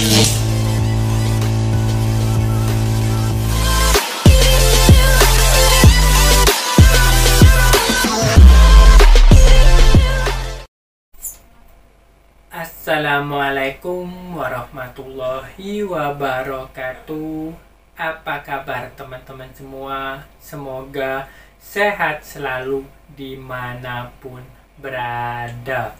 Assalamualaikum warahmatullahi wabarakatuh. Apa kabar teman-teman semua? Semoga sehat selalu dimanapun berada.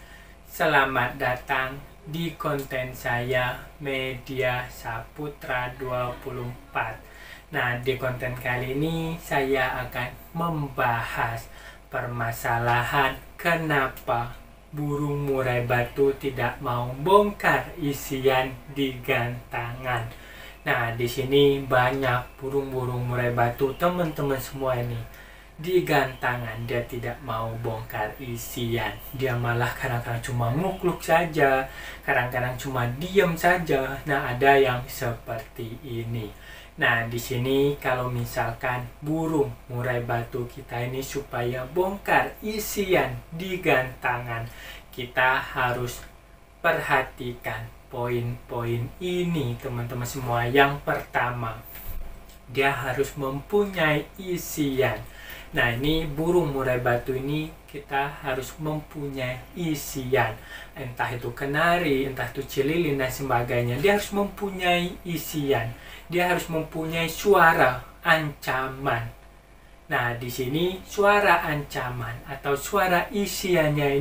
Selamat datang di konten saya Media Saputra 24. Nah, di konten kali ini saya akan membahas permasalahan kenapa burung murai batu tidak mau bongkar isian di gantangan. Nah, di sini banyak burung-burung murai batu, teman-teman semua ini. Di gantangan dia tidak mau bongkar isian. Dia malah kadang-kadang cuma ngukluk saja, kadang-kadang cuma diam saja. Nah, ada yang seperti ini. Nah, di sini kalau misalkan burung murai batu kita ini supaya bongkar isian di gantangan, kita harus perhatikan poin-poin ini, teman-teman semua. Yang pertama, dia harus mempunyai isian. Nah, ini burung murai batu ini kita harus mempunyai isian. Entah itu kenari, entah itu cililin dan sebagainya. Dia harus mempunyai isian. Dia harus mempunyai suara ancaman. Nah, di sini suara ancaman atau suara isiannya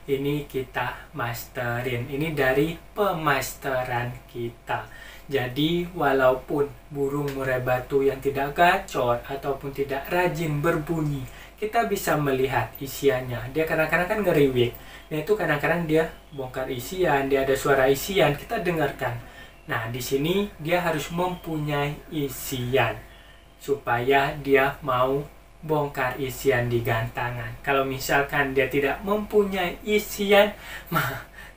ini kita masterin. Ini dari pemasteran kita. Jadi, walaupun burung murai batu yang tidak gacor ataupun tidak rajin berbunyi, kita bisa melihat isiannya. Dia kadang-kadang kan ngeriwik. Nah, itu kadang-kadang dia bongkar isian, dia ada suara isian, kita dengarkan. Nah, di sini dia harus mempunyai isian supaya dia mau bongkar isian di gantangan. Kalau misalkan dia tidak mempunyai isian,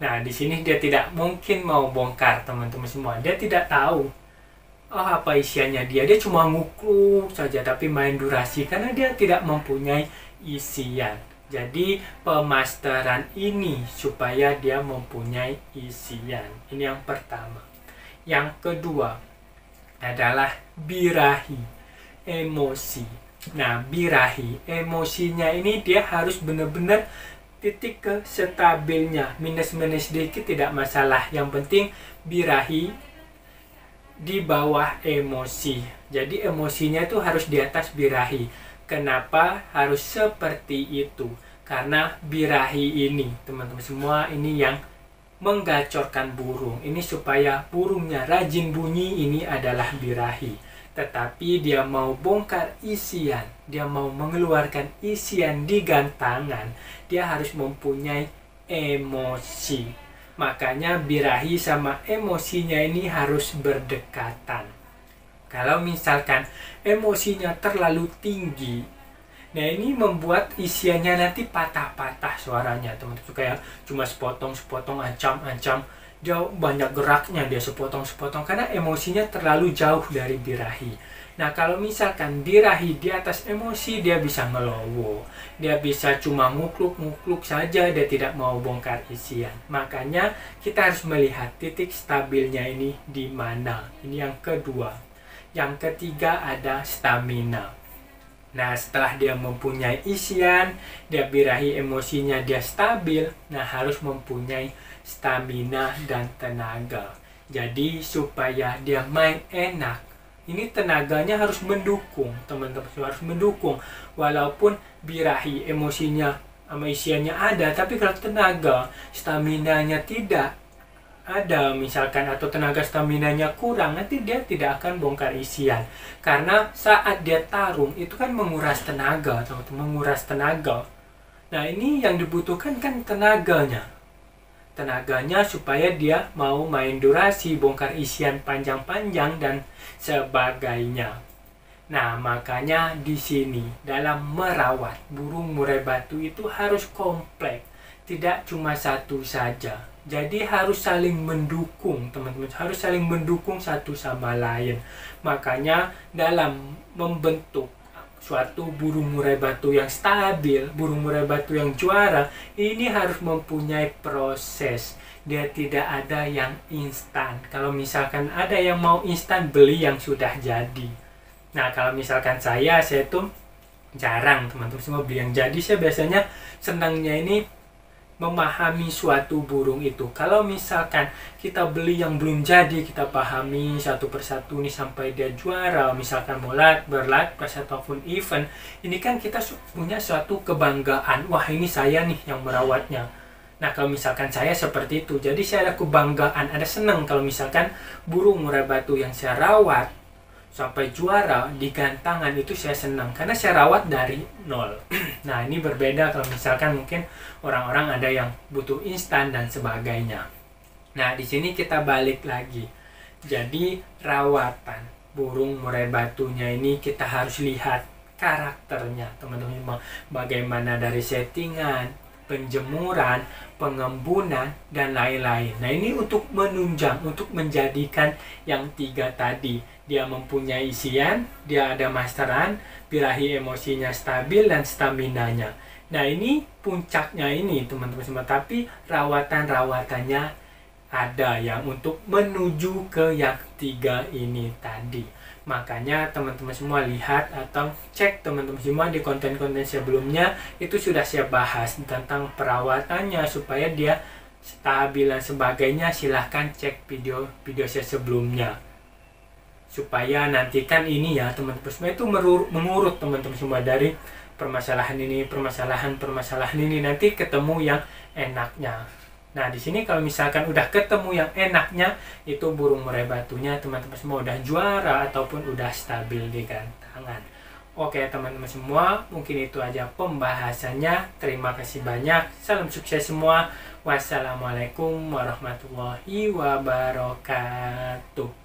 nah di sini dia tidak mungkin mau bongkar, teman-teman semua. Dia tidak tahu apa isiannya dia cuma ngukluk saja tapi main durasi karena dia tidak mempunyai isian. Jadi pemasteran ini supaya dia mempunyai isian. Ini yang pertama. Yang kedua adalah birahi, emosi. Nah, birahi, emosinya ini dia harus benar-benar titik ke stabilnya. Minus-minus sedikit tidak masalah. Yang penting birahi di bawah emosi. Jadi emosinya itu harus di atas birahi. Kenapa harus seperti itu? Karena birahi ini, teman-teman semua, ini yang menggacorkan burung. Ini supaya burungnya rajin bunyi, ini adalah birahi. Tetapi dia mau bongkar isian, dia mau mengeluarkan isian di gantangan, dia harus mempunyai emosi. Makanya birahi sama emosinya ini harus berdekatan. Kalau misalkan emosinya terlalu tinggi, nah ini membuat isiannya nanti patah-patah suaranya, teman-teman. Kayak cuma sepotong-sepotong, ancam-ancam. Dia banyak geraknya, dia sepotong-sepotong karena emosinya terlalu jauh dari birahi. Nah, kalau misalkan birahi di atas emosi, dia bisa ngelowo. Dia bisa cuma ngukluk-ngukluk saja, dia tidak mau bongkar isian. Makanya kita harus melihat titik stabilnya ini di mana. Ini yang kedua. Yang ketiga ada stamina. Nah, setelah dia mempunyai isian, dia birahi emosinya dia stabil, nah harus mempunyai stamina dan tenaga. Jadi supaya dia main enak, ini tenaganya harus mendukung, teman-teman, harus mendukung. Walaupun birahi emosinya sama isiannya ada, tapi kalau tenaga, staminanya tidak ada misalkan, atau tenaga staminanya kurang, nanti dia tidak akan bongkar isian. Karena saat dia tarung itu kan menguras tenaga, teman-teman, menguras tenaga. Nah, ini yang dibutuhkan kan tenaganya. Tenaganya supaya dia mau main durasi, bongkar isian panjang-panjang dan sebagainya. Nah, makanya di sini dalam merawat burung murai batu itu harus kompleks, tidak cuma satu saja. Jadi harus saling mendukung, teman-teman, harus saling mendukung satu sama lain. Makanya dalam membentuk suatu burung murai batu yang stabil, burung murai batu yang juara, ini harus mempunyai proses. Dia tidak ada yang instan. Kalau misalkan ada yang mau instan, beli yang sudah jadi. Nah, kalau misalkan saya tuh jarang teman-teman semua beli yang jadi. Saya biasanya senangnya ini memahami suatu burung itu. Kalau misalkan kita beli yang belum jadi, kita pahami satu persatu nih sampai dia juara, misalkan berlatih ataupun event, ini kan kita punya suatu kebanggaan. Wah, ini saya nih yang merawatnya. Nah, kalau misalkan saya seperti itu, jadi saya ada kebanggaan, ada senang kalau misalkan burung murai batu yang saya rawat sampai juara di gantangan itu saya senang karena saya rawat dari nol. Nah, ini berbeda kalau misalkan mungkin orang-orang ada yang butuh instan dan sebagainya. Nah, di sini kita balik lagi. Jadi rawatan burung murai batunya ini kita harus lihat karakternya, teman-teman. Bagaimana dari settingan, penjemuran, pengembunan, dan lain-lain. Nah, ini untuk menunjang, untuk menjadikan yang 3 tadi. Dia mempunyai isian, dia ada masteran, birahi emosinya stabil, dan staminanya. Nah, ini puncaknya ini teman-teman semua. Tapi rawatan-rawatannya ada yang untuk menuju ke yang 3 ini tadi. Makanya teman-teman semua lihat atau cek teman-teman semua di konten-konten sebelumnya, itu sudah saya bahas tentang perawatannya supaya dia stabil dan sebagainya. Silahkan cek video saya sebelumnya supaya nantikan ini ya teman-teman semua itu mengurut teman-teman semua dari permasalahan ini nanti ketemu yang enaknya. Nah, di sini kalau misalkan udah ketemu yang enaknya, itu burung murai batunya teman-teman semua udah juara ataupun udah stabil di gantangan. Oke teman-teman semua, mungkin itu aja pembahasannya. Terima kasih banyak. Salam sukses semua. Wassalamualaikum warahmatullahi wabarakatuh.